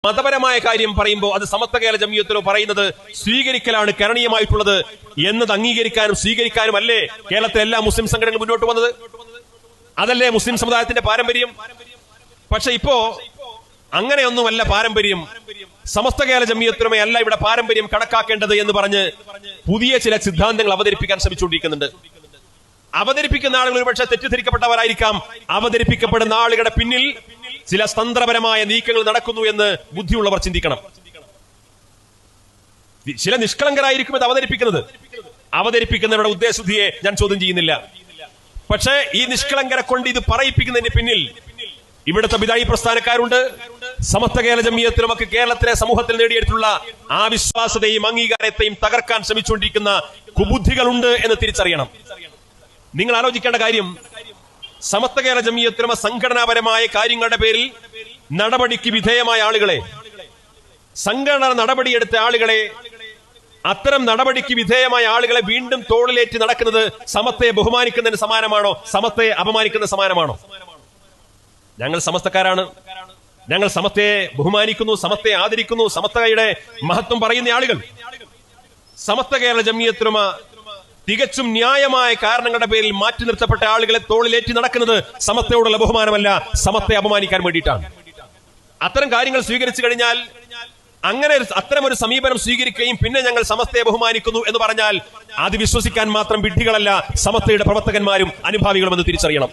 മതപരമായ കാര്യം പറയുമ്പോൾ അത് സമസ്ത കേരള ജംഇയ്യത്തുലമ പറയുന്നത് സ്വീകരിക്കലാണ് കരണീയമായിട്ടുള്ളത് എന്നത് അംഗീകരിക്കാനും സ്വീകരിക്കാനും അല്ലേ കേരളത്തിലെ എല്ലാ മുസ്ലിം സംഘടനകളും മുന്നോട്ട് വന്നത്? അതല്ലേ മുസ്ലിം സമുദായത്തിന്റെ പാരമ്പര്യം? പക്ഷെ ഇപ്പോ അങ്ങനെയൊന്നുമല്ല പാരമ്പര്യം. സമസ്ത കേരള ജംഇയ്യത്തുലമ അല്ല ഇവിടെ പാരമ്പര്യം കണക്കാക്കേണ്ടത് എന്ന് പറഞ്ഞ് പുതിയ ചില സിദ്ധാന്തങ്ങൾ അവതരിപ്പിക്കാൻ ശ്രമിച്ചുകൊണ്ടിരിക്കുന്നുണ്ട്. അവതരിപ്പിക്കുന്ന ആളുകൾ ഒരുപക്ഷെ തെറ്റിദ്ധരിക്കപ്പെട്ടവരായിരിക്കാം. അവതരിപ്പിക്കപ്പെടുന്ന ആളുകളുടെ പിന്നിൽ ചില തന്ത്രപരമായ നീക്കങ്ങൾ നടക്കുന്നു എന്ന് ബുദ്ധിയുള്ളവർ ചിന്തിക്കണം. ചില നിഷ്കളങ്കരായിരിക്കും ഇത് അവതരിപ്പിക്കുന്നവരുടെ ഉദ്ദേശശുദ്ധിയെ ഞാൻ ചോദ്യം ചെയ്യുന്നില്ല. പക്ഷേ ഈ നിഷ്കളങ്കരെ കൊണ്ട് ഇത് പറയിപ്പിക്കുന്നതിന് പിന്നിൽ ഇവിടുത്തെ ബിദഈ പ്രസ്ഥാനക്കാരുണ്ട്. സമസ്ത കേരള ജംഇയ്യത്തുലമ കേരളത്തിലെ സമൂഹത്തിൽ നേടിയെടുത്തുള്ള ആ വിശ്വാസത്തെയും അംഗീകാരത്തെയും തകർക്കാൻ ശ്രമിച്ചുകൊണ്ടിരിക്കുന്ന കുബുദ്ധികളുണ്ട് എന്ന് തിരിച്ചറിയണം. നിങ്ങൾ ആലോചിക്കേണ്ട കാര്യം, സമസ്ത കേരള ജംഇയ്യത്തുലമ സംഘടനാപരമായ കാര്യങ്ങളുടെ പേരിൽ നടപടിക്ക് വിധേയമായ ആളുകളെ, സംഘടന നടപടിയെടുത്ത ആളുകളെ, അത്തരം നടപടിക്ക് വിധേയമായ ആളുകളെ വീണ്ടും തോളിലേറ്റി നടക്കുന്നത് സമസ്തയെ ബഹുമാനിക്കുന്നതിന് സമാനമാണോ? സമസ്തയെ അപമാനിക്കുന്ന സമാനമാണോ? ഞങ്ങൾ സമസ്തക്കാരാണ്, ഞങ്ങൾ സമസ്തയെ ബഹുമാനിക്കുന്നു, സമസ്തയെ ആദരിക്കുന്നു, സമസ്തയുടെ മഹത്വം പറയുന്ന ആളുകൾ. സമസ്ത കേരള ജംഇയ്യത്തുലമ തികച്ചും ന്യായമായ കാരണങ്ങളുടെ പേരിൽ മാറ്റി നിർത്തപ്പെട്ട ആളുകളെ തോളിലേറ്റി നടക്കുന്നത് സമസ്തയോടുള്ള ബഹുമാനമല്ല, സമസ്തയെ അപമാനിക്കാൻ വേണ്ടിയിട്ടാണ്. അത്തരം കാര്യങ്ങൾ സ്വീകരിച്ചു കഴിഞ്ഞാൽ, അങ്ങനെ അത്തരം ഒരു സമീപനം സ്വീകരിക്കുകയും പിന്നെ ഞങ്ങൾ സമസ്തയെ ബഹുമാനിക്കുന്നു എന്ന് പറഞ്ഞാൽ അത് വിശ്വസിക്കാൻ മാത്രം വിഡ്ഢികളല്ല സമസ്തയുടെ പ്രവർത്തകന്മാരും അനുഭാവികളും എന്ന് തിരിച്ചറിയണം.